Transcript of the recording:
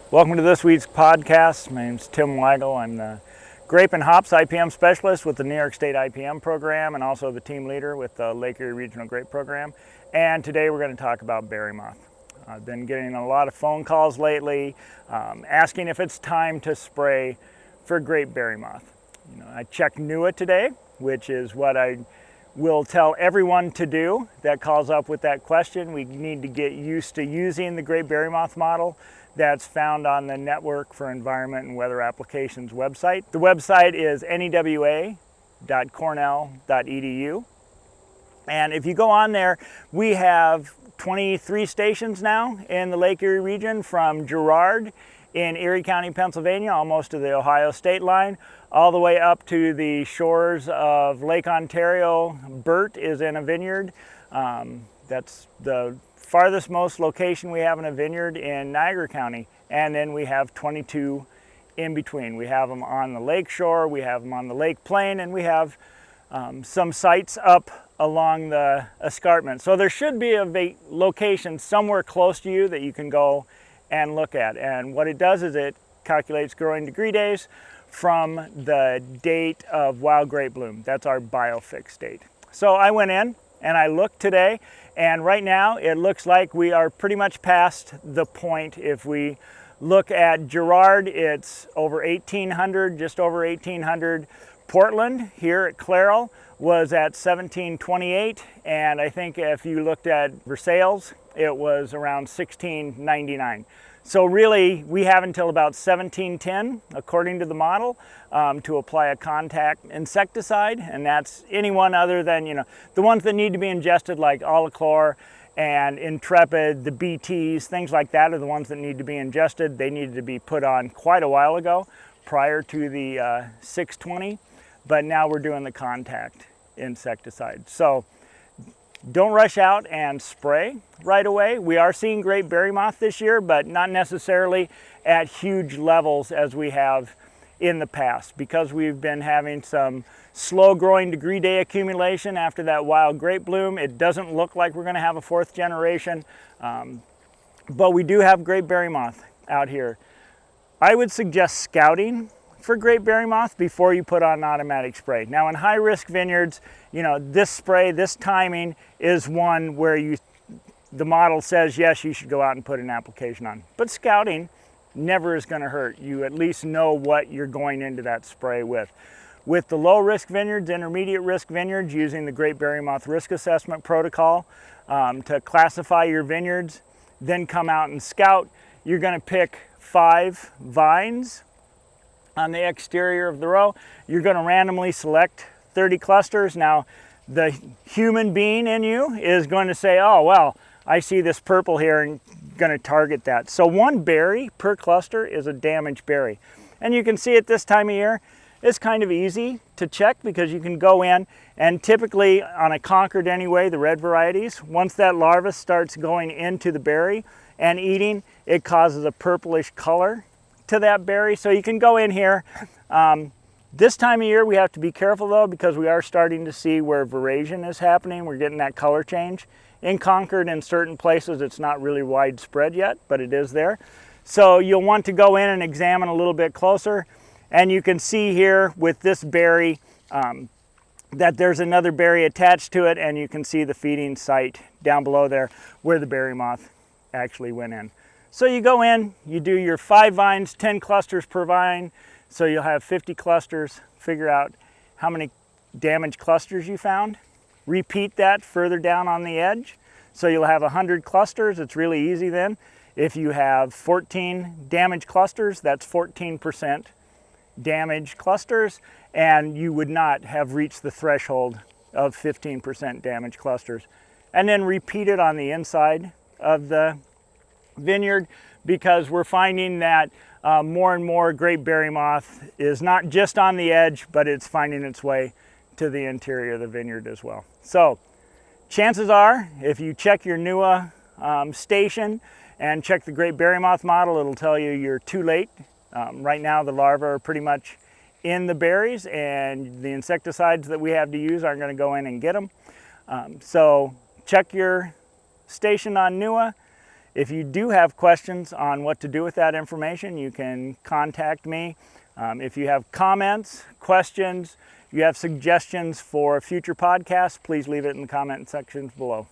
Welcome to this week's podcast. My name's Tim Weigel. I'm the Grape and Hops IPM Specialist with the New York State IPM program and also the team leader with the Lake Erie Regional Grape Program. And today we're going to talk about berry moth. I've been getting a lot of phone calls lately asking if it's time to spray for grape berry moth. I checked NEWA today, which is what I will tell everyone to do that calls up with that question. We need to get used to using the grape berry moth model that's found on the Network for Environment and Weather Applications website. The website is newa.cornell.edu. And if you go on there, we have 23 stations now in the Lake Erie region, from Girard in Erie County, Pennsylvania, almost to the Ohio state line, all the way up to the shores of Lake Ontario. Burt is in a vineyard. That's the farthest most location we have in a vineyard in Niagara County. And then we have 22 in between. We have them on the lake shore, we have them on the lake plain, and we have some sites up along the escarpment. So there should be a location somewhere close to you that you can go and look at. And what it does is it calculates growing degree days from the date of wild grape bloom. That's our biofix date. So I went in and I looked today, and right now it looks like we are pretty much past the point. If we look at Girard, it's over 1800, just over 1800. Portland here at Clairol was at 1728, and I think if you looked at Versailles, it was around 1699. So really, we have until about 1710, according to the model, to apply a contact insecticide, and that's anyone other than, the ones that need to be ingested, like Alachlor and Intrepid, the BTs, things like that are the ones that need to be ingested. They needed to be put on quite a while ago, prior to the 620, but now we're doing the contact insecticide. So don't rush out and spray right away. We are seeing grape berry moth this year, but not necessarily at huge levels as we have in the past, because we've been having some slow growing degree day accumulation after that wild grape bloom. It doesn't look like we're going to have a fourth generation, but we do have grape berry moth out here. I would suggest scouting for grape berry moth before you put on an automatic spray. Now in high risk vineyards, this spray, this timing is one where the model says, yes, you should go out and put an application on. But scouting never is going to hurt. You at least know what you're going into that spray with. With the low risk vineyards, intermediate risk vineyards, using the grape berry moth risk assessment protocol to classify your vineyards, then come out and scout. You're going to pick 5 vines on the exterior of the row. You're going to randomly select 30 clusters. Now, the human being in you is going to say, oh, well, I see this purple here, and going to target that. So 1 berry per cluster is a damaged berry. And you can see at this time of year, it's kind of easy to check, because you can go in and typically on a Concord anyway, the red varieties, once that larva starts going into the berry and eating, it causes a purplish color to that berry. So you can go in here. This time of year we have to be careful though, because we are starting to see where veraison is happening. We're getting that color change. In Concord, in certain places, it's not really widespread yet, but it is there. So you'll want to go in and examine a little bit closer. And you can see here with this berry that there's another berry attached to it, and you can see the feeding site down below there where the berry moth actually went in. So you go in, you do your 5 vines, 10 clusters per vine, so you'll have 50 clusters. Figure out how many damaged clusters you found. Repeat that further down on the edge, so you'll have 100 clusters. It's really easy then. If you have 14 damaged clusters, that's 14% damaged clusters, and you would not have reached the threshold of 15% damaged clusters. And then repeat it on the inside of the vineyard, because we're finding that more and more grape berry moth is not just on the edge, but it's finding its way to the interior of the vineyard as well. So chances are, if you check your NEWA station and check the grape berry moth model, it'll tell you you're too late. Right now the larvae are pretty much in the berries, and the insecticides that we have to use aren't going to go in and get them. So check your stationed on NEWA. If you do have questions on what to do with that information, you can contact me. If you have comments, questions, you have suggestions for future podcasts, please leave it in the comment sections below.